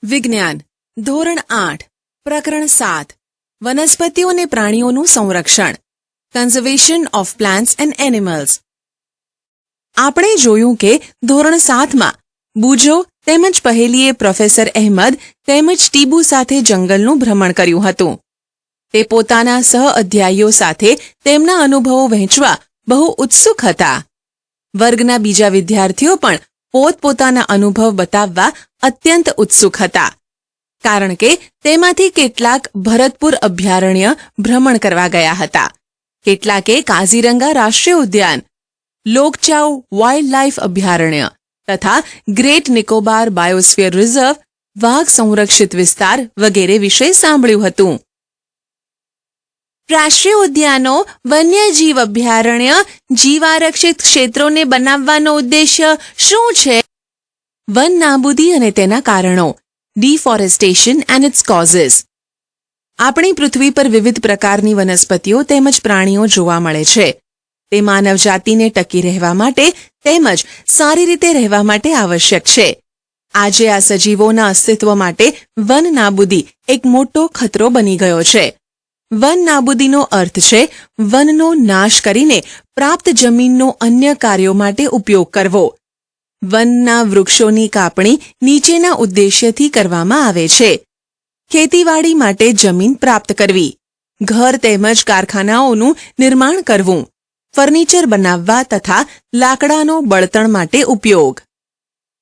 વિજ્ઞાન ધોરણ 8 પ્રકરણ 7 વનસ્પતિઓ અને પ્રાણીઓનું સંરક્ષણ conservation of plants and animals. આપણે જોયું કે ધોરણ 7માં બુજો તેમજ પહેલીએ પ્રોફેસર અહેમદ તેમજ ટીબુ સાથે જંગલનું ભ્રમણ કર્યું હતું. તે પોતાના સહ અધ્યાયીઓ સાથે તેમના અનુભવો વહેંચવા બહુ ઉત્સુક હતા. વર્ગના બીજા વિદ્યાર્થીઓ પણ પોતપોતાના અનુભવ બતાવવા અત્યંત ઉત્સુક હતા, કારણ કે તેમાંથી કેટલાક ભરતપુર અભયારણ્ય ભ્રમણ કરવા ગયા હતા, કેટલાકે કાઝીરંગા રાષ્ટ્રીય ઉદ્યાન, લોકચાઉ વાઇલ્ડ લાઇફ અભયારણ્ય તથા ગ્રેટ નિકોબાર બાયોસ્ફિયર રિઝર્વ વાઘ સંરક્ષિત વિસ્તાર વગેરે વિશે સાંભળ્યું હતું. રાષ્ટ્રીય ઉદ્યાનો, વન્યજીવ અભયારણ્ય, જીવારક્ષિત ક્ષેત્રોને બનાવવાનો ઉદ્દેશ્ય શું છે? વન નાબૂદી અને તેના કારણો, ડિફોરેસ્ટેશન એન્ડ ઇટ્સ કોઝિસ. આપણી પૃથ્વી પર વિવિધ પ્રકારની વનસ્પતિઓ તેમજ પ્રાણીઓ જોવા મળે છે. તે માનવજાતિને ટકી રહેવા માટે તેમજ સારી રીતે રહેવા માટે આવશ્યક છે. આજે આ સજીવોના અસ્તિત્વ માટે વન નાબૂદી એક મોટો ખતરો બની ગયો છે. વન નાબૂદીનો અર્થ છે વનનો નાશ કરીને પ્રાપ્ત જમીનનો અન્ય કાર્યો માટે ઉપયોગ કરવો. વનના વૃક્ષોની કાપણી નીચેના ઉદ્દેશ્યથી કરવામાં આવે છે: ખેતીવાડી માટે જમીન પ્રાપ્ત કરવી, ઘર તેમજ કારખાનાઓનું નિર્માણ કરવું, ફર્નિચર બનાવવા તથા લાકડાનો બળતણ માટે ઉપયોગ.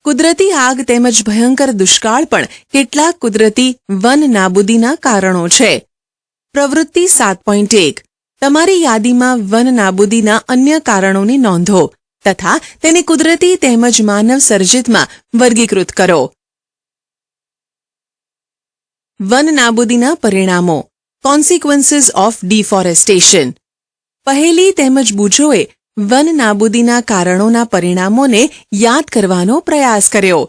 કુદરતી આગ તેમજ ભયંકર દુષ્કાળ પણ કેટલાક કુદરતી વન નાબૂદીના કારણો છે. પ્રવૃત્તિ 7.1 તમારી યાદીમાં વન નાબૂદીના અન્ય કારણોની નોંધો તથા તેને કુદરતી તેમજ માનવ સર્જિતમાં વર્ગીકૃત કરો. વન નાબૂદીના પરિણામો, કોન્સિક્વન્સીસ ઓફ ડિફોરેસ્ટેશન. પહેલી તેમજ બુજોએ વન નાબૂદીના કારણોના પરિણામોને યાદ કરવાનો પ્રયાસ કર્યો.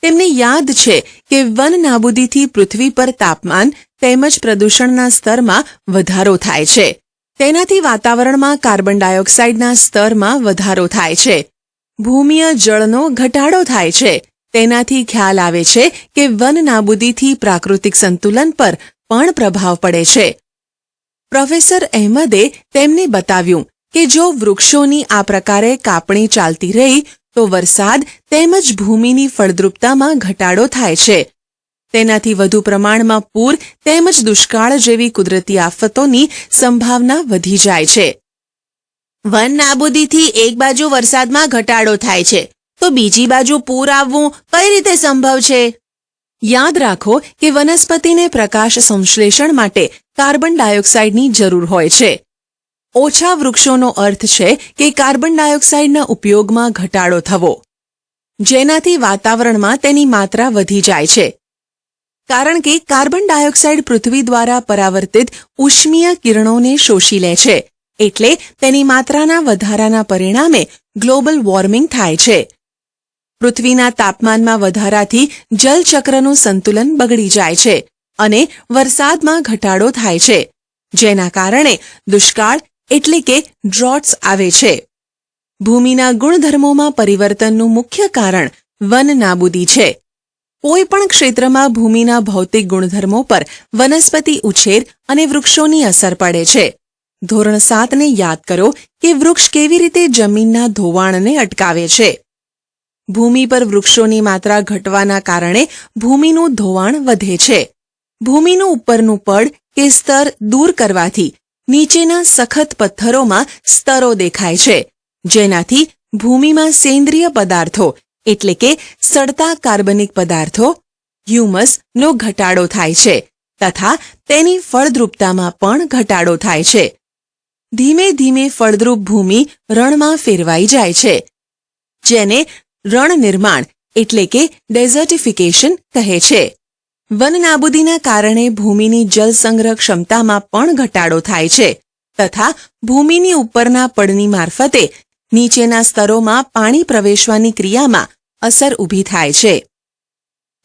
તેમને યાદ છે કે વન નાબૂદીથી પૃથ્વી પર તાપમાન તેમજ પ્રદૂષણના સ્તરમાં વધારો થાય છે. તેનાથી વાતાવરણમાં કાર્બન ડાયોક્સાઇડના સ્તરમાં વધારો થાય છે. ભૂમિય જળનો ઘટાડો થાય છે. તેનાથી ખ્યાલ આવે છે કે વન નાબૂદીથી પ્રાકૃતિક સંતુલન પર પણ પ્રભાવ પડે છે. પ્રોફેસર અહેમદે તેમને બતાવ્યું કે જો વૃક્ષોની આ પ્રકારે કાપણી ચાલતી રહી તો વરસાદ તેમજ ભૂમિની ફળદ્રુપતામાં ઘટાડો થાય છે. તેનાથી વધુ પ્રમાણમાં પૂર તેમજ દુષ્કાળ જેવી કુદરતી આફતોની સંભાવના વધી જાય છે. વન નાબૂદીથી એક બાજુ વરસાદમાં ઘટાડો થાય છે તો બીજી બાજુ પૂર આવવું કઈ રીતે સંભવ છે? યાદ રાખો કે વનસ્પતિને પ્રકાશ સંશ્લેષણ માટે કાર્બન ડાયોક્સાઇડની જરૂર હોય છે. ઓછા વૃક્ષોનો અર્થ છે કે કાર્બન ડાયોક્સાઇડના ઉપયોગમાં ઘટાડો થવો, જેનાથી વાતાવરણમાં તેની માત્રા વધી જાય છે. કારણ કે કાર્બન ડાયોક્સાઇડ પૃથ્વી દ્વારા પરાવર્તિત ઉષ્મીય કિરણોને શોષી લે છે, એટલે તેની માત્રાના વધારાના પરિણામે ગ્લોબલ વોર્મિંગ થાય છે. પૃથ્વીના તાપમાનમાં વધારાથી જલચક્રનું સંતુલન બગડી જાય છે અને વરસાદમાં ઘટાડો થાય છે, જેના કારણે દુષ્કાળ એટલે કે ડ્રોટ્સ આવે છે. ભૂમિના ગુણધર્મોમાં પરિવર્તનનું મુખ્ય કારણ વન નાબૂદી છે. કોઈ પણ ક્ષેત્રમાં ભૂમિના ભૌતિક ગુણધર્મો પર વનસ્પતિ ઉછેર અને વૃક્ષોની અસર પડે છે. ધોરણ 7ને યાદ કરો કે વૃક્ષ કેવી રીતે જમીનના ધોવાણને અટકાવે છે. ભૂમિ પર વૃક્ષોની માત્રા ઘટવાના કારણે ભૂમિનું ધોવાણ વધે છે. ભૂમિનું ઉપરનું પડ કે સ્તર દૂર કરવાથી નીચેના સખત પથ્થરોમાં સ્તરો દેખાય છે, જેનાથી ભૂમિમાં સેન્દ્રિય પદાર્થો એટલે કે સડતા કાર્બનિક પદાર્થો હ્યુમસનો ઘટાડો થાય છે તથા તેની ફળદ્રુપતામાં પણ ઘટાડો થાય છે. ધીમે ધીમે ફળદ્રુપ ભૂમિ રણમાં ફેરવાઈ જાય છે, જેને રણ નિર્માણ એટલે કે ડેઝર્ટિફિકેશન કહે છે. વન નાબૂદીના કારણે ભૂમિની જલ સંગ્રહ ક્ષમતામાં પણ ઘટાડો થાય છે તથા ભૂમિની ઉપરના પડની મારફતે નીચેના સ્તરોમાં પાણી પ્રવેશવાની ક્રિયામાં અસર ઊભી થાય છે,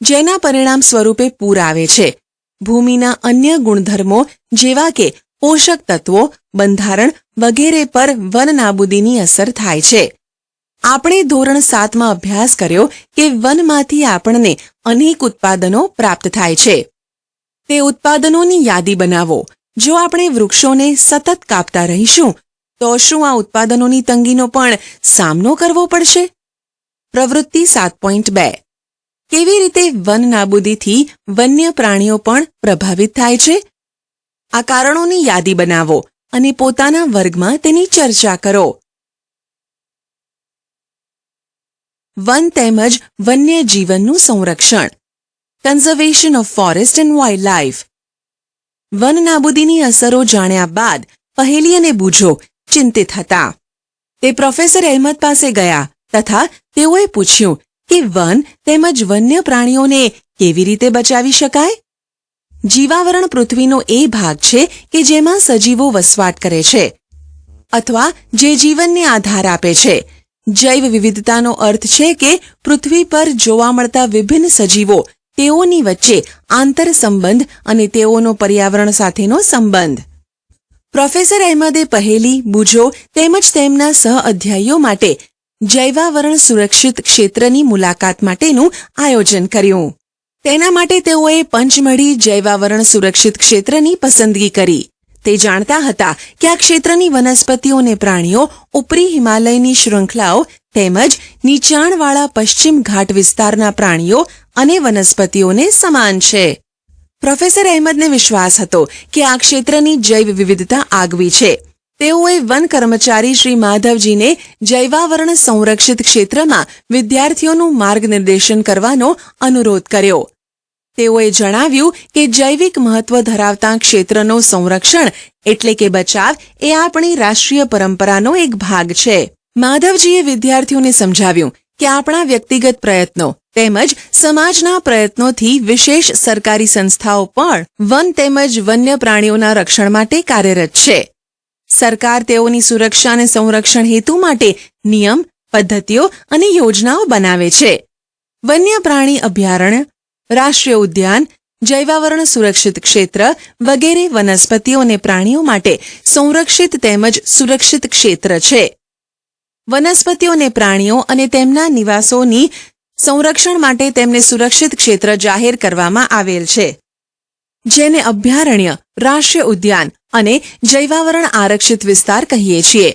જેના પરિણામ સ્વરૂપે પૂર આવે છે. ભૂમિના અન્ય ગુણધર્મો જેવા કે પોષક તત્વો, બંધારણ વગેરે પર વન નાબૂદીની અસર થાય છે. આપણે ધોરણ 7માં અભ્યાસ કર્યો કે વનમાંથી આપણને અનેક ઉત્પાદનો પ્રાપ્ત થાય છે. તે ઉત્પાદનોની યાદી બનાવો. જો આપણે વૃક્ષોને સતત કાપતા રહીશું તો શું આ ઉત્પાદનોની તંગીનો પણ સામનો કરવો પડશે? પ્રવૃત્તિ 7.2 કેવી રીતે વન નાબૂદીથી વન્ય પ્રાણીઓ પણ પ્રભાવિત થાય છે? આ કારણોની યાદી બનાવો અને પોતાના વર્ગમાં તેની ચર્ચા કરો. વન તેમજ વન્ય જીવનનું સંરક્ષણ. Conservation of forest and wild life. વન નાબૂદીની અસરો જાણ્યા બાદ પહેલી અને બૂજો ચિંતિત હતા. તે પ્રોફેસર અહેમદ પાસે ગયા તથા તેઓએ પૂછ્યું કે વન તેમજ વન્ય પ્રાણીઓને કેવી રીતે બચાવી શકાય? જીવાવરણ પૃથ્વીનો એ ભાગ છે કે જેમાં સજીવો વસવાટ કરે છે અથવા જે જીવનને આધાર આપે છે. જૈવ વિવિધતાનો અર્થ છે કે પૃથ્વી પર જોવા મળતા વિભિન્ન સજીવો, તેઓની વચ્ચે આંતર સંબંધ અને તેઓનો પર્યાવરણ સાથેનો સંબંધ. પ્રોફેસર અહેમદે પહેલી, બૂજો તેમજ તેમના સહઅધ્યાયીઓ માટે જૈવાવરણ સુરક્ષિત ક્ષેત્રની મુલાકાત માટેનું આયોજન કર્યું. તેના માટે તેઓએ પંચમઢી જૈવાવરણ સુરક્ષિત ક્ષેત્રની પસંદગી કરી. તે જાણતા હતા કે આ ક્ષેત્રની વનસ્પતિઓ અને પ્રાણીઓ ઉપરી હિમાલયની શૃંખલાઓ તેમજ નીચાણવાળા પશ્ચિમ ઘાટ વિસ્તારના પ્રાણીઓ અને વનસ્પતિઓને સમાન છે. પ્રોફેસર અહેમદને વિશ્વાસ હતો કે આ ક્ષેત્રની જૈવ વિવિધતા આગવી છે. તેઓએ વન કર્મચારી શ્રી માધવજીને જૈવાવરણ સંરક્ષિત ક્ષેત્રમાં વિદ્યાર્થીઓનું માર્ગનિર્દેશન કરવાનો અનુરોધ કર્યો. તેઓએ જણાવ્યું કે જૈવિક મહત્વ ધરાવતા ક્ષેત્રનો સંરક્ષણ એટલે કે બચાવ એ આપણી રાષ્ટ્રીય પરંપરાનો એક ભાગ છે. માધવજીએ વિદ્યાર્થીઓને સમજાવ્યું કે આપણા વ્યક્તિગત પ્રયત્નો તેમજ સમાજના પ્રયત્નોથી વિશેષ સરકારી સંસ્થાઓ પણ વન તેમજ વન્ય પ્રાણીઓના રક્ષણ માટે કાર્યરત છે. સરકાર તેઓની સુરક્ષા અને સંરક્ષણ હેતુ માટે નિયમ, પદ્ધતિઓ અને યોજનાઓ બનાવે છે. વન્ય પ્રાણી અભયારણ્ય, રાષ્ટ્રીય ઉદ્યાન, જૈવાવરણ સુરક્ષિત ક્ષેત્ર વગેરે વનસ્પતિઓ અને પ્રાણીઓ માટે સંરક્ષિત તેમજ સુરક્ષિત ક્ષેત્ર છે. વનસ્પતિઓ અને પ્રાણીઓ અને તેમના નિવાસોની સંરક્ષણ માટે તેમને સુરક્ષિત ક્ષેત્ર જાહેર કરવામાં આવેલ છે, જેને અભયારણ્ય, રાષ્ટ્રીય ઉદ્યાન અને જૈવાવરણ આરક્ષિત વિસ્તાર કહીએ છીએ.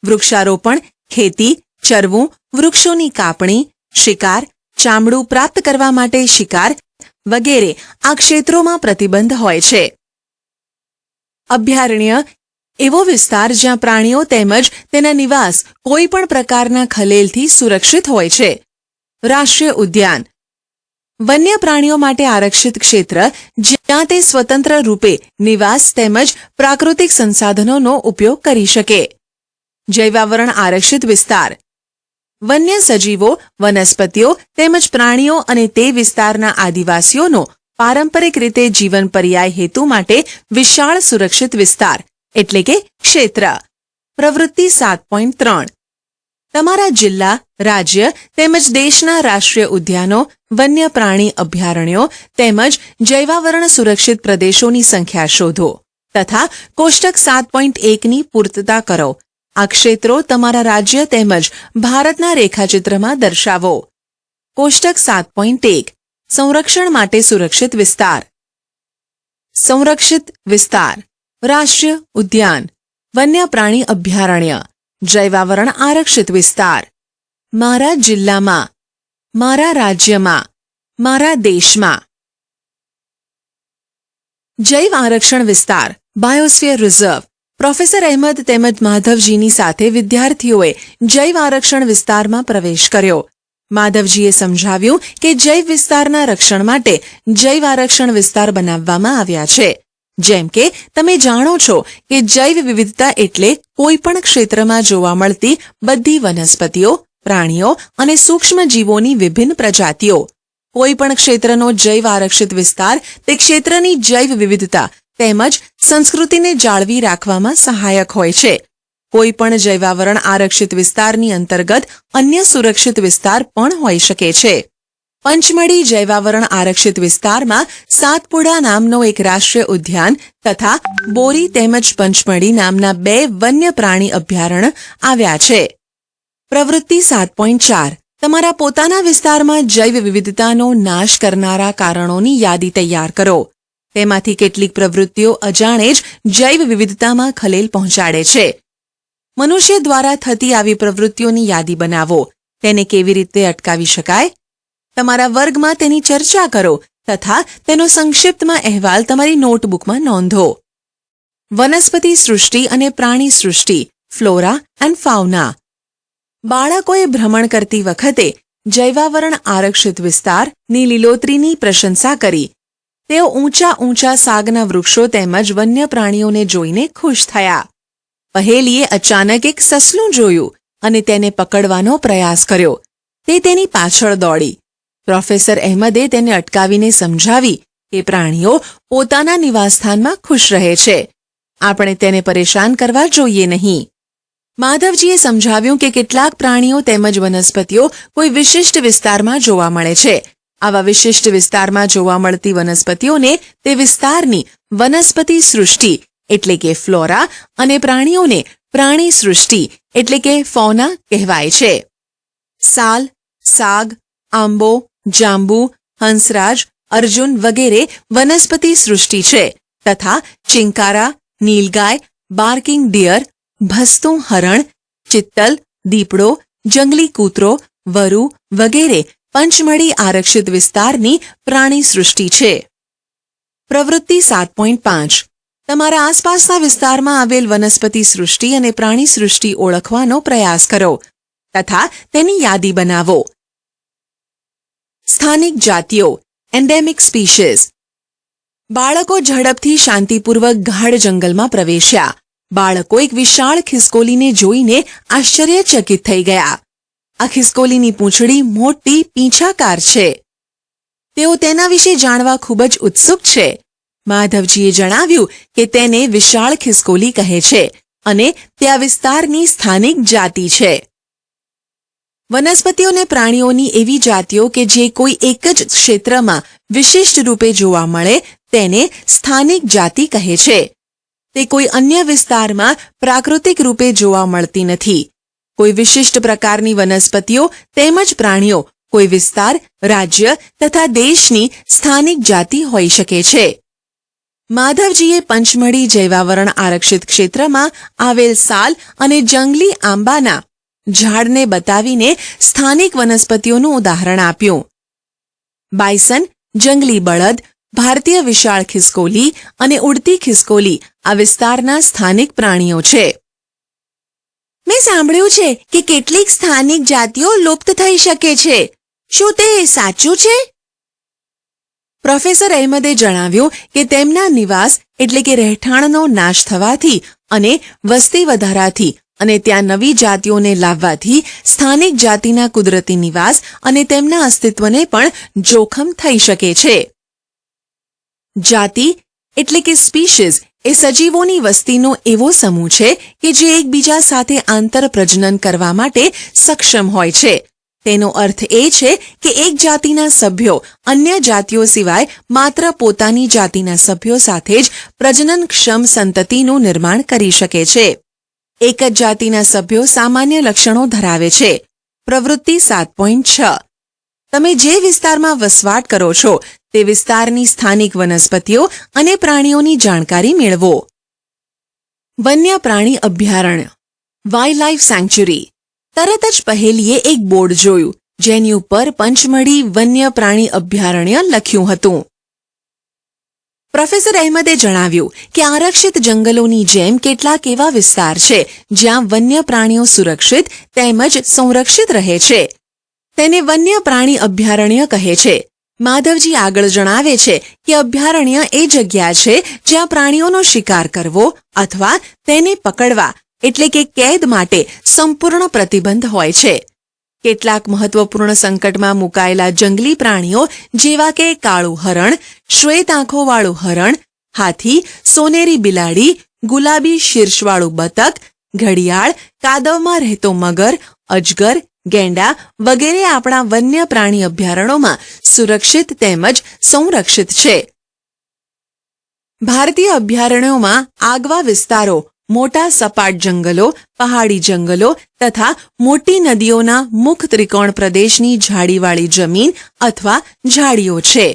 વૃક્ષારોપણ, ખેતી, ચરવું, વૃક્ષોની કાપણી, શિકાર, ચામડું પ્રાપ્ત કરવા માટે શિકાર વગેરે આ ક્ષેત્રોમાં પ્રતિબંધ હોય છે. અભયારણ્ય એવો વિસ્તાર જ્યાં પ્રાણીઓ તેમજ તેના નિવાસ કોઈ પણ પ્રકારના ખલેલથી સુરક્ષિત હોય છે. રાષ્ટ્રીય ઉદ્યાન વન્ય પ્રાણીઓ માટે આરક્ષિત ક્ષેત્ર જ્યાં તે સ્વતંત્ર રૂપે નિવાસ તેમજ પ્રાકૃતિક સંસાધનોનો ઉપયોગ કરી શકે. જૈવાવરણ આરક્ષિત વિસ્તાર વન્ય સજીવો, વનસ્પતિઓ તેમજ પ્રાણીઓ અને તે વિસ્તારના આદિવાસીઓનો પારંપરિક રીતે જીવન પર્યાય હેતુ માટે વિશાળ સુરક્ષિત વિસ્તાર એટલે કે ક્ષેત્ર. પ્રવૃત્તિ 7.3 તમારા જિલ્લા, રાજ્ય તેમજ દેશના રાષ્ટ્રીય ઉદ્યાનો, વન્ય પ્રાણી અભયારણ્યો તેમજ જૈવાવરણ સુરક્ષિત પ્રદેશોની સંખ્યા શોધો તથા કોષ્ટક 7.1ની પૂર્તતા કરો. આ ક્ષેત્રો તમારા રાજ્ય તેમજ ભારતના રેખાચિત્રમાં દર્શાવો. કોષ્ટક 7.1 સંરક્ષણ માટે સુરક્ષિત વિસ્તાર. સંરક્ષિત વિસ્તાર રાષ્ટ્રીય ઉદ્યાન, વન્ય પ્રાણી અભયારણ્ય, જૈવાવરણ આરક્ષિત વિસ્તાર. મારા જિલ્લામાં, મારા રાજ્યમાં, મારા દેશમાં. જૈવ આરક્ષણ વિસ્તાર બાયોસ્ફિયર રિઝર્વ. પ્રોફેસર અહેમદ તેમજ માધવજીની સાથે વિદ્યાર્થીઓએ જૈવ આરક્ષણ વિસ્તારમાં પ્રવેશ કર્યો. માધવજીએ સમજાવ્યું કે જૈવ વિસ્તારના રક્ષણ માટે જૈવ આરક્ષણ વિસ્તાર બનાવવામાં આવ્યા છે. જેમ કે તમે જાણો છો કે જૈવ વિવિધતા એટલે કોઈ પણ ક્ષેત્રમાં જોવા મળતી બધી વનસ્પતિઓ, પ્રાણીઓ અને સૂક્ષ્મ જીવોની વિભિન્ન પ્રજાતિઓ. કોઈ પણ ક્ષેત્રનો જૈવ આરક્ષિત વિસ્તાર તે ક્ષેત્રની જૈવ વિવિધતા તેમજ સંસ્કૃતિને જાળવી રાખવામાં સહાયક હોય છે. કોઈ પણ જૈવાવરણ આરક્ષિત વિસ્તારની અંતર્ગત અન્ય સુરક્ષિત વિસ્તાર પણ હોઈ શકે છે. પંચમઢી જૈવાવરણ આરક્ષિત વિસ્તારમાં સાતપુડા નામનો એક રાષ્ટ્રીય ઉદ્યાન તથા બોરી તેમજ પંચમઢી નામના 2 વન્ય પ્રાણી અભયારણ્ય આવ્યા છે. પ્રવૃત્તિ 7.4 તમારા પોતાના વિસ્તારમાં જૈવ વિવિધતાનો નાશ કરનારા કારણોની યાદી તૈયાર કરો. તેમાંથી કેટલીક પ્રવૃત્તિઓ અજાણે જ જૈવ વિવિધતામાં ખલેલ પહોંચાડે છે. મનુષ્ય દ્વારા થતી આવી પ્રવૃત્તિઓની યાદી બનાવો. તેને કેવી રીતે અટકાવી શકાય? તમારા વર્ગમાં તેની ચર્ચા કરો તથા તેનો સંક્ષિપ્તમાં અહેવાલ તમારી નોટબુકમાં નોંધો. વનસ્પતિ સૃષ્ટિ અને પ્રાણી સૃષ્ટિ, ફ્લોરા એન્ડ ફાઉના. બાળકોએ ભ્રમણ કરતી વખતે જૈવાવરણ આરક્ષિત વિસ્તારની લીલોતરીની પ્રશંસા કરી. તેઓ ઊંચા સાગના વૃક્ષો તેમજ વન્ય પ્રાણીઓને જોઈને ખુશ થયા. પહેલીએ અચાનક એક સસલું જોયું અને તેને પકડવાનો પ્રયાસ કર્યો. તે તેની પાછળ દોડી. પ્રોફેસર અહેમદે તેને અટકાવીને સમજાવી કે પ્રાણીઓ પોતાના નિવાસસ્થાનમાં ખુશ રહે છે. આપણે તેને પરેશાન કરવા જોઈએ નહીં. માધવજીએ સમજાવ્યું કે કેટલાક પ્રાણીઓ તેમજ વનસ્પતિઓ કોઈ વિશિષ્ટ વિસ્તારમાં જોવા મળે છે. આવા વિશિષ્ટ વિસ્તારમાં જોવા મળતી વનસ્પતિઓને તે વિસ્તારની વનસ્પતિ સૃષ્ટિ એટલે કે ફ્લોરા અને પ્રાણીઓને પ્રાણી સૃષ્ટિ એટલે કે ફૌના કહેવાય છે. સાલ, સાગ, આંબો, જાંબુ, હંસરાજ, અર્જુન વગેરે વનસ્પતિ સૃષ્ટિ છે તથા ચિંકારા, નીલગાય, બાર્કિંગ ડિયર, ભસતું હરણ, ચિત્તલ, દીપડો, જંગલી કૂતરો, વરુ વગેરે પંચમળી આરક્ષિત વિસ્તારની પ્રાણી સૃષ્ટિ છે. પ્રવૃત્તિ 7.5 તમારા આસપાસના વિસ્તારમાં આવેલ વનસ્પતિ સૃષ્ટિ અને પ્રાણી સૃષ્ટિ ઓળખવાનો પ્રયાસ કરો તથા તેની યાદી બનાવો. સ્થાનિક જાતિઓ, એન્ડેમિક સ્પીશીઝ. બાળકો ઝડપથી શાંતિપૂર્વક ગાઢ જંગલમાં પ્રવેશ્યા. બાળકો એક વિશાળ ખિસકોલીને જોઈને આશ્ચર્યચકિત થઈ ગયા. આ ખિસકોલીની પૂંછડી મોટી પીંછાકાર છે. તેઓ તેના વિશે જાણવા ખૂબ જ ઉત્સુક છે. માધવજીએ જણાવ્યું કે તેને વિશાળ ખિસકોલી કહે છે અને તે આ વિસ્તારની સ્થાનિક જાતિ છે. વનસ્પતિઓ અને પ્રાણીઓની એવી જાતિઓ કે જે કોઈ એક જ ક્ષેત્રમાં વિશિષ્ટ રૂપે જોવા મળે તેને સ્થાનિક જાતિ કહે છે. તે કોઈ અન્ય વિસ્તારમાં પ્રાકૃતિક રૂપે જોવા મળતી નથી. કોઈ વિશિષ્ટ પ્રકારની વનસ્પતિઓ તેમજ પ્રાણીઓ કોઈ વિસ્તાર, રાજ્ય તથા દેશની સ્થાનિક જાતિ હોઈ શકે છે. માધવજીએ પંચમળી જૈવાવરણ આરક્ષિત ક્ષેત્રમાં આવેલ સાલ અને જંગલી આંબાના ઝાડને બતાવીને સ્થાનિક વનસ્પતિઓનું ઉદાહરણ આપ્યું. બાયસન, જંગલી બળદ, ભારતીય વિશાળ ખિસકોલી અને ઉડતી ખિસકોલી આ વિસ્તારના સ્થાનિક પ્રાણીઓ છે. મેં સાંભળ્યું છે કે કેટલીક સ્થાનિક જાતિઓ લુપ્ત થઈ શકે છે. શું તે સાચું છે? પ્રોફેસર અહેમદે જણાવ્યું કે તેમના નિવાસ એટલે કે રહેઠાણનો નાશ થવાથી અને વસ્તી વધારાથી અને ત્યાં નવી જાતિઓને લાવવાથી સ્થાનિક જાતિના કુદરતી નિવાસ અને તેમના અસ્તિત્વને પણ જોખમ થઈ શકે છે. જાતિ એટલે કે સ્પીશીઝ એ સજીવોની વસ્તીનો એવો સમૂહ છે કે જે એકબીજા સાથે આંતરપ્રજનન કરવા માટે સક્ષમ હોય છે. તેનો અર્થ એ છે કે એક જાતિના સભ્યો અન્ય જાતિઓ સિવાય માત્ર પોતાની જાતિના સભ્યો સાથે જ પ્રજનનક્ષમ સંતતિનું નિર્માણ કરી શકે છે. એક જ જાતિના સભ્યો સામાન્ય લક્ષણો ધરાવે છે. પ્રવૃત્તિ 7.6 તમે જે વિસ્તારમાં વસવાટ કરો છો તે વિસ્તારની સ્થાનિક વનસ્પતિઓ અને પ્રાણીઓની જાણકારી મેળવો. વન્ય પ્રાણી અભયારણ્ય, વાઇલ્ડ લાઇફ સેન્ચ્યુરી. તરત જ પહેલીએ એક બોર્ડ જોયું જેની ઉપર પંચમળી વન્ય પ્રાણી અભયારણ્ય લખ્યું હતું. પ્રોફેસર અહેમદે જણાવ્યું કે આરક્ષિત જંગલોની જેમ કેટલાક એવા વિસ્તાર છે જ્યાં વન્ય પ્રાણીઓ સુરક્ષિત તેમજ સંરક્ષિત રહે છે. તેને વન્ય પ્રાણી અભયારણ્ય કહે છે. માધવજી આગળ જણાવે છે કે અભયારણ્ય એ જગ્યા છે જ્યાં પ્રાણીઓનો શિકાર કરવો અથવા તેને પકડવા એટલે કે કેદ માટે સંપૂર્ણ પ્રતિબંધ હોય છે. કેટલાક મહત્વપૂર્ણ સંકટમાં મુકાયેલા જંગલી પ્રાણીઓ જેવા કે કાળું હરણ, શ્વેત આંખોવાળું હરણ, હાથી, સોનેરી બિલાડી, ગુલાબી શીર્ષવાળું બતક, ઘડિયાળ, કાદવમાં રહેતો મગર, અજગર, ગેંડા વગેરે આપણા વન્ય પ્રાણી અભયારણ્યોમાં સુરક્ષિત તેમજ સંરક્ષિત છે. ભારતીય અભયારણ્યોમાં આગવા વિસ્તારો મોટા સપાટ જંગલો, પહાડી જંગલો તથા મોટી નદીઓના મુખ ત્રિકોણ પ્રદેશની ઝાડીવાળી જમીન અથવા ઝાડીઓ છે.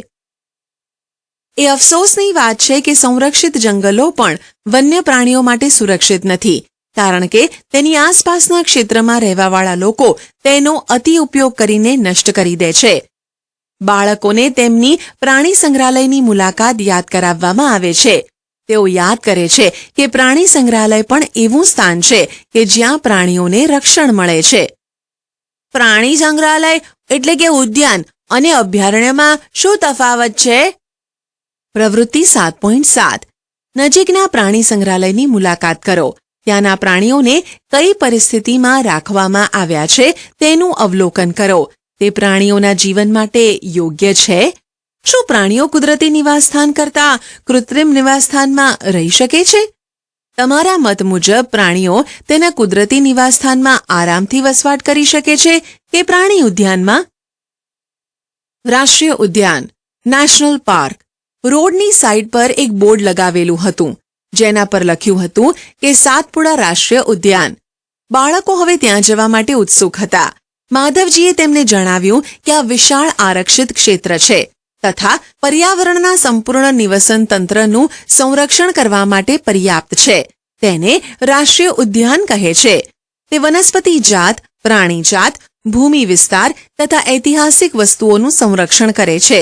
એ અફસોસની વાત છે કે સંરક્ષિત જંગલો પણ વન્ય પ્રાણીઓ માટે સુરક્ષિત નથી, કારણ કે તેની આસપાસના ક્ષેત્રમાં રહેવાવાળા લોકો તેનો અતિ ઉપયોગ કરીને નષ્ટ કરી દે છે. બાળકોને તેમની પ્રાણી સંગ્રહાલયની મુલાકાત યાદ કરાવવામાં આવે છે. તેઓ યાદ કરે છે કે પ્રાણી સંગ્રહાલય પણ એવું સ્થાન છે કે જ્યાં પ્રાણીઓને રક્ષણ મળે છે. પ્રાણી સંગ્રહાલય એટલે કે ઉદ્યાન અને અભયારણ્યમાં શું તફાવત છે? પ્રવૃત્તિ 7.7 નજીકના પ્રાણી સંગ્રહાલયની મુલાકાત કરો. ત્યાંના પ્રાણીઓને કઈ પરિસ્થિતિમાં રાખવામાં આવ્યા છે તેનું અવલોકન કરો. તે પ્રાણીઓના જીવન માટે યોગ્ય છે? શું પ્રાણીઓ કુદરતી નિવાસસ્થાન કરતાં કૃત્રિમ નિવાસસ્થાનમાં રહી શકે છે? તમારા મત મુજબ પ્રાણીઓ તેના કુદરતી નિવાસસ્થાનમાં આરામથી વસવાટ કરી શકે છે કે પ્રાણી ઉદ્યાનમાં? રાષ્ટ્રીય ઉદ્યાન, નેશનલ પાર્ક. રોડની સાઇડ પર એક બોર્ડ લગાવેલું હતું, જેના પર લખ્યું હતું કે સાતપુડા રાષ્ટ્રીય ઉદ્યાન. બાળકો હવે ત્યાં જવા માટે ઉત્સુક હતા. માધવજીએ તેમને જણાવ્યું કે આ વિશાળ આરક્ષિત ક્ષેત્ર છે તથા પર્યાવરણના સંપૂર્ણ નિવસન તંત્રનું સંરક્ષણ કરવા માટે પર્યાપ્ત છે. તેને રાષ્ટ્રીય ઉદ્યાન કહે છે. તે વનસ્પતિ જાત, પ્રાણી જાત, ભૂમિ વિસ્તાર તથા ઐતિહાસિક વસ્તુઓનું સંરક્ષણ કરે છે.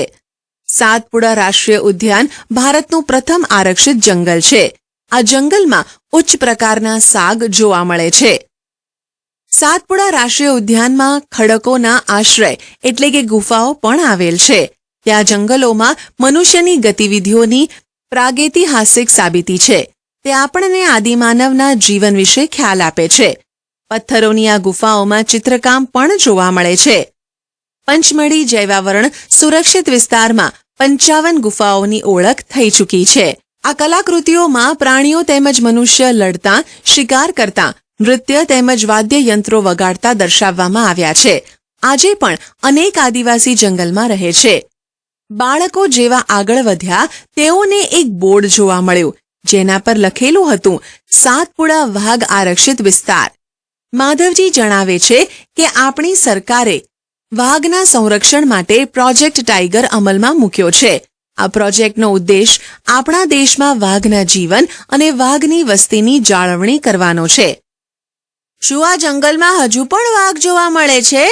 સાતપુડા રાષ્ટ્રીય ઉદ્યાન ભારતનું પ્રથમ આરક્ષિત જંગલ છે. આ જંગલમાં ઉચ્ચ પ્રકારના સાગ જોવા મળે છે. સાતપુડા રાષ્ટ્રીય ઉદ્યાનમાં ખડકોના આશ્રય એટલે કે ગુફાઓ પણ આવેલ છે. ત્યાં જંગલોમાં મનુષ્યની ગતિવિધિઓની પ્રાગૈતિહાસિક સાબિતી છે. તે આપણને આદિમાનવના જીવન વિશે ખ્યાલ આપે છે. પથ્થરોની આ ગુફાઓમાં ચિત્રકામ પણ જોવા મળે છે. પંચમઢી જૈવાવરણ સુરક્ષિત વિસ્તારમાં 55 ગુફાઓની ઓળખ થઈ ચૂકી છે. આ કલાકૃતિઓમાં પ્રાણીઓ તેમજ મનુષ્ય લડતા, શિકાર કરતા, નૃત્ય તેમજ વાદ્યયંત્રો વગાડતા દર્શાવવામાં આવ્યા છે. આજે પણ અનેક આદિવાસી જંગલમાં રહે છે. બાળકો જેવા આગળ વધ્યા તેઓને એક બોર્ડ જોવા મળ્યું, જેના પર લખેલું હતું સાતપુડા વાઘ આરક્ષિત વિસ્તાર. માધવજી જણાવે છે કે આપણી સરકારે વાઘના સંરક્ષણ માટે પ્રોજેક્ટ ટાઈગર અમલમાં મૂક્યો છે. આ પ્રોજેક્ટનો ઉદ્દેશ આપણા દેશમાં વાઘના જીવન અને વાઘની વસ્તીની જાળવણી કરવાનો છે. શું આ જંગલમાં હજુ પણ વાઘ જોવા મળે છે?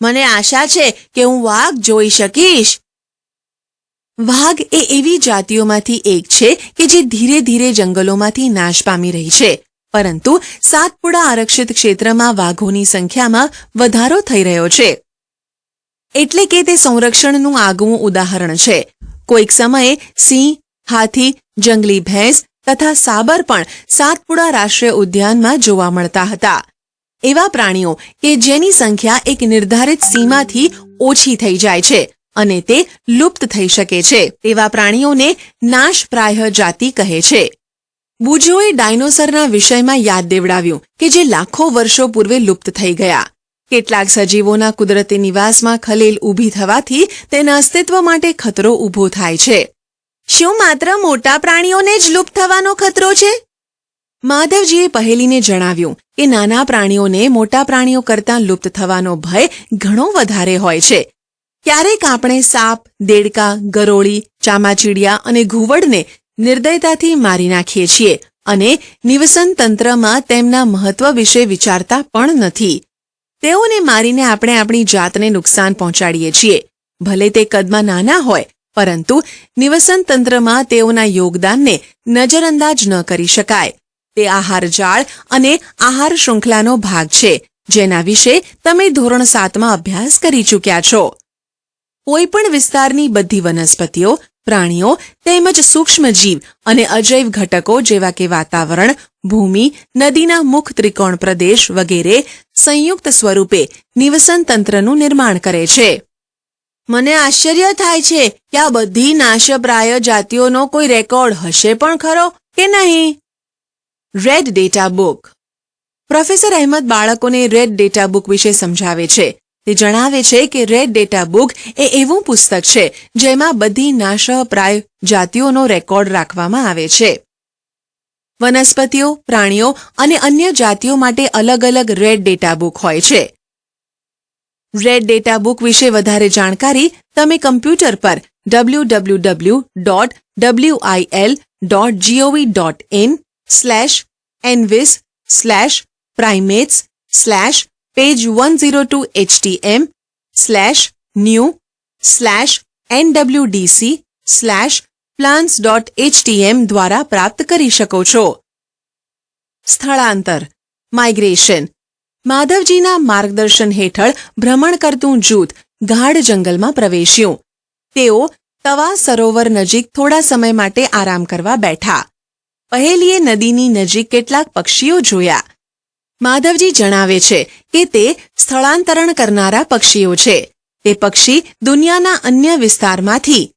મને આશા છે કે હું વાઘ જોઈ શકીશ. વાઘ એ એવી જાતિઓમાંથી એક છે કે જે ધીરે ધીરે જંગલોમાંથી નાશ પામી રહી છે, પરંતુ સાતપુડા આરક્ષિત ક્ષેત્રમાં વાઘોની સંખ્યામાં વધારો થઈ રહ્યો છે. એટલે કે તે સંરક્ષણનું આગવું ઉદાહરણ છે. કોઈક સમયે સિંહ, હાથી, જંગલી ભેંસ તથા સાબર પણ સાતપુડા રાષ્ટ્રીય ઉદ્યાનમાં જોવા મળતા હતા. એવા પ્રાણીઓ કે જેની સંખ્યા એક નિર્ધારિત સીમાથી ઓછી થઈ જાય છે અને તે લુપ્ત થઈ શકે છે, તેવા પ્રાણીઓને નાશપ્રાય જાતિ કહે છે. બુજોએ ડાયનોસરના વિષયમાં યાદ દેવડાવ્યું કે જે લાખો વર્ષો પૂર્વે લુપ્ત થઈ ગયા. કેટલાક સજીવોના કુદરતી નિવાસમાં ખલેલ ઊભી થવાથી તેના અસ્તિત્વ માટે ખતરો ઊભો થાય છે. શું માત્ર મોટા પ્રાણીઓને જ લુપ્ત થવાનો ખતરો છે? માધવજીએ પહેલીને જણાવ્યું કે નાના પ્રાણીઓને મોટા પ્રાણીઓ કરતાં લુપ્ત થવાનો ભય ઘણો વધારે હોય છે. ક્યારેક આપણે સાપ, દેડકા, ગરોળી, ચામાચીડિયા અને ઘુવડને નિર્દયતાથી મારી નાખીએ છીએ અને નિવસન તંત્રમાં તેમના મહત્વ વિશે વિચારતા પણ નથી. તેઓને મારીને આપણે આપણી જાતને નુકસાન પહોંચાડીએ છીએ. ભલે તે કદમાં નાના હોય, પરંતુ નિવસન તંત્રમાં તેઓના યોગદાનને નજરઅંદાજ ન કરી શકાય. તે આહાર જાળ અને આહાર શૃંખલાનો ભાગ છે, જેના વિશે તમે ધોરણ 7માં અભ્યાસ કરી ચૂક્યા છો. કોઈપણ વિસ્તારની બધી વનસ્પતિઓ, પ્રાણીઓ તેમજ સૂક્ષ્મજીવ અને અજૈવ ઘટકો જેવા કે વાતાવરણ, ભૂમિ, નદીના મુખ ત્રિકોણ પ્રદેશ વગેરે સંયુક્ત સ્વરૂપે નિવસન તંત્રનું નિર્માણ કરે છે. મને આશ્ચર્ય થાય છે કે આ બધી નાશપ્રાય જાતિઓનો કોઈ રેકોર્ડ હશે પણ ખરો કે નહીં? Red data book. Professor Ahmed બાળકોને રેડ ડેટા બુક વિશે સમજાવે છે. તે જણાવે છે કે રેડ ડેટા બુક એ એવું પુસ્તક છે જેમાં બધી નાશપ્રાય જાતિઓનો રેકોર્ડ રાખવામાં આવે છે. વનસ્પતિઓ, પ્રાણીઓ અને અન્ય જાતિઓ માટે અલગ અલગ રેડ ડેટા બુક હોય છે. રેડ ડેટા બુક વિશે વધારે જાણકારી તમે કમ્પ્યુટર પર www.envis/page102htm/page102htm/new/nwdc/plants.htm દ્વારા પ્રાપ્ત કરી શકો છો. સ્થળાંતર માઇગ્રેશન. માધવજીના માર્ગદર્શન હેઠળ ભ્રમણ કરતું જૂથ ગાઢ જંગલમાં પ્રવેશ્યું. તેઓ તવા સરોવર નજીક થોડા સમય માટે આરામ કરવા બેઠા. પહેલીએ નદીની નજીક કેટલાક પક્ષીઓ જોયા. માધવજી જણાવે છે કે તે સ્થળાંતરણ કરનારા પક્ષીઓ છે. તે પક્ષી દુનિયાના અન્ય વિસ્તારમાંથી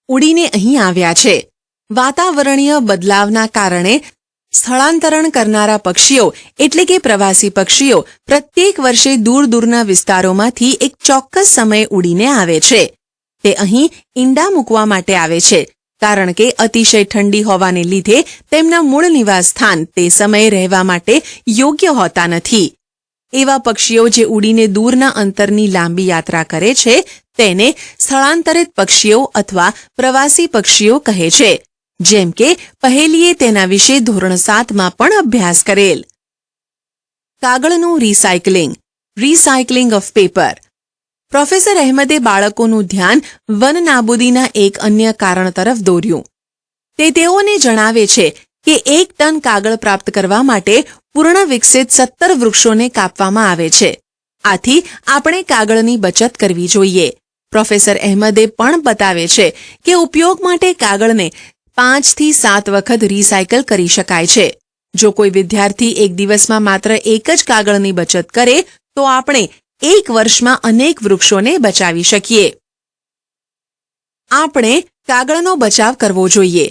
ઉડીને અહીં આવ્યા છે. વાતાવરણીય બદલાવના કારણે સ્થળાંતરણ કરનારા પક્ષીઓ એટલે કે પ્રવાસી પક્ષીઓ પ્રત્યેક વર્ષે દૂર દૂરના વિસ્તારોમાંથી એક ચોક્કસ સમયે ઉડીને આવે છે. તે અહીં ઈંડા મૂકવા માટે આવે છે, કારણ કે અતિશય ઠંડી હોવાને લીધે તેમના મૂળ નિવાસ સ્થાન તે સમયે રહેવા માટે યોગ્ય હોતા નથી. એવા પક્ષીઓ જે ઉડીને દૂરના અંતરની લાંબી યાત્રા કરે છે તેને સ્થળાંતરિત પક્ષીઓ અથવા પ્રવાસી પક્ષીઓ કહે છે. જેમ કે પહેલીએ તેના વિશે ધોરણ 7માં પણ અભ્યાસ કરેલ. કાગળનું રિસાયકલિંગ ઓફ પેપર. પ્રોફેસર અહેમદે બાળકોનું ધ્યાન વન નાબૂદીના એક અન્ય કારણ તરફ દોર્યું. તે તેઓને જણાવે છે કે 1 ટન કાગળ પ્રાપ્ત કરવા માટે પૂર્ણ વિકસિત 17 વૃક્ષોને કાપવામાં આવે છે. આથી આપણે કાગળની બચત કરવી જોઈએ. પ્રોફેસર અહેમદે પણ બતાવે છે કે ઉપયોગ માટે કાગળને 5 થી 7 વખત રિસાયકલ કરી શકાય છે. જો કોઈ વિદ્યાર્થી એક દિવસમાં માત્ર એક જ કાગળની બચત કરે તો આપણે 1 વર્ષમાં અનેક વૃક્ષોને બચાવી શકીએ. આપણે કાગળનો બચાવ કરવો જોઈએ.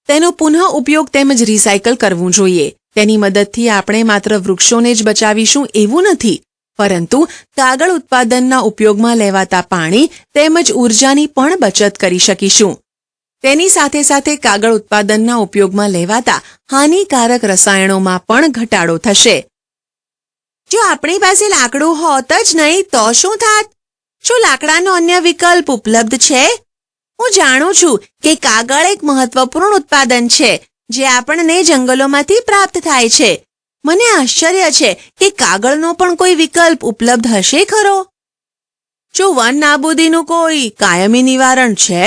તેનો પુનઃ ઉપયોગ તેમજ રિસાયકલ કરવું જોઈએ. તેની મદદથી આપણે માત્ર વૃક્ષોને જ બચાવીશું એવું નથી, પરંતુ કાગળ ઉત્પાદનના ઉપયોગમાં લેવાતા પાણી તેમજ ઉર્જાની પણ બચત કરી શકીશું. તેની સાથે સાથે કાગળ ઉત્પાદનના ઉપયોગમાં લેવાતા હાનિકારક રસાયણોમાં પણ ઘટાડો થશે. જો આપણી પાસે લાકડું હોત જ નહીં તો શું થાત? શું લાકડાનો અન્ય વિકલ્પ ઉપલબ્ધ છે? હું જાણું છું કે કાગળ એક મહત્વપૂર્ણ ઉત્પાદન છે જે આપણને જંગલોમાંથી પ્રાપ્ત થાય છે. મને આશ્ચર્ય છે કે કાગળનો પણ કોઈ વિકલ્પ ઉપલબ્ધ હશે ખરો? જો વન નાબૂદીનું કોઈ કાયમી નિવારણ છે?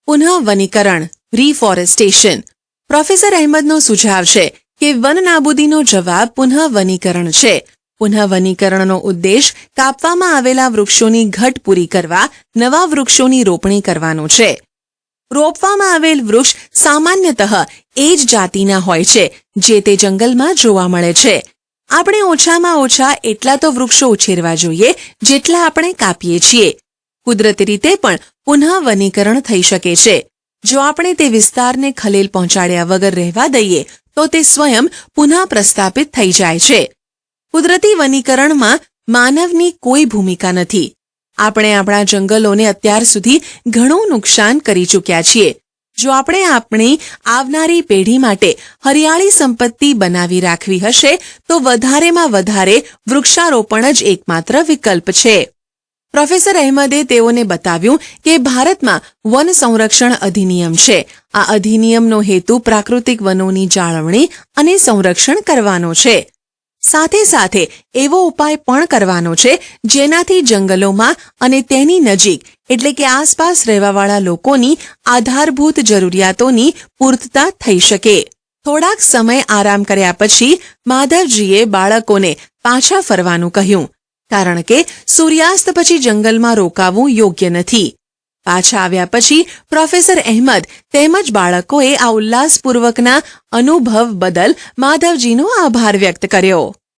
પુનઃ વનીકરણ રિફોરેસ્ટેશન. પ્રોફેસર અહેમદનો સુઝાવ છે કે વન નાબૂદીનો જવાબ પુનઃ વનીકરણ છે. પુનઃ વનીકરણનો ઉદ્દેશ કાપવામાં આવેલા વૃક્ષોની ઘટ પૂરી કરવા નવા વૃક્ષોની રોપણી કરવાનો છે. રોપવામાં આવેલ વૃક્ષ સામાન્યતઃ એ જ જાતિના હોય છે જે તે જંગલમાં જોવા મળે છે. આપણે ઓછામાં ઓછા એટલા તો વૃક્ષો ઉછેરવા જોઈએ જેટલા આપણે કાપીએ છીએ. કુદરતી રીતે પણ પુનઃ વનીકરણ થઈ શકે છે. જો આપણે તે વિસ્તારને ખલેલ પહોંચાડ્યા વગર રહેવા દઈએ તો તે સ્વયં પુનઃ પ્રસ્થાપિત થઈ જાય છે. કુદરતી વનીકરણમાં માનવની કોઈ ભૂમિકા નથી. આપણે આપણા જંગલોને અત્યાર સુધી ઘણું નુકસાન કરી ચૂક્યા છીએ. જો આપણે આપણી આવનારી પેઢી માટે હરિયાળી સંપત્તિ બનાવી રાખવી હશે તો વધારેમાં વધારે વૃક્ષારોપણ જ એકમાત્ર વિકલ્પ છે. પ્રોફેસર અહેમદે તેઓને બતાવ્યું કે ભારતમાં વન સંરક્ષણ અધિનિયમ છે. આ અધિનિયમનો હેતુ પ્રાકૃતિક વનોની જાળવણી અને સંરક્ષણ કરવાનો છે. સાથે સાથે એવો ઉપાય પણ કરવાનો છે જેનાથી જંગલોમાં અને તેની નજીક એટલે કે આસપાસ રહેવાવાળા લોકોની આધારભૂત જરૂરિયાતોની પૂર્તતા થઈ શકે. થોડાક સમય આરામ કર્યા પછી માધવજીએ બાળકોને પાછા ફરવાનું કહ્યું, કારણ કે સૂર્યાસ્ત પછી જંગલમાં રોકાવું યોગ્ય નથી. પાછા આવ્યા પછી પ્રોફેસર અહેમદ તેમજ બાળકોએ આ ઉલ્લાસપૂર્વકના અનુભવ બદલ માધવજીનો આભાર વ્યક્ત કર્યો.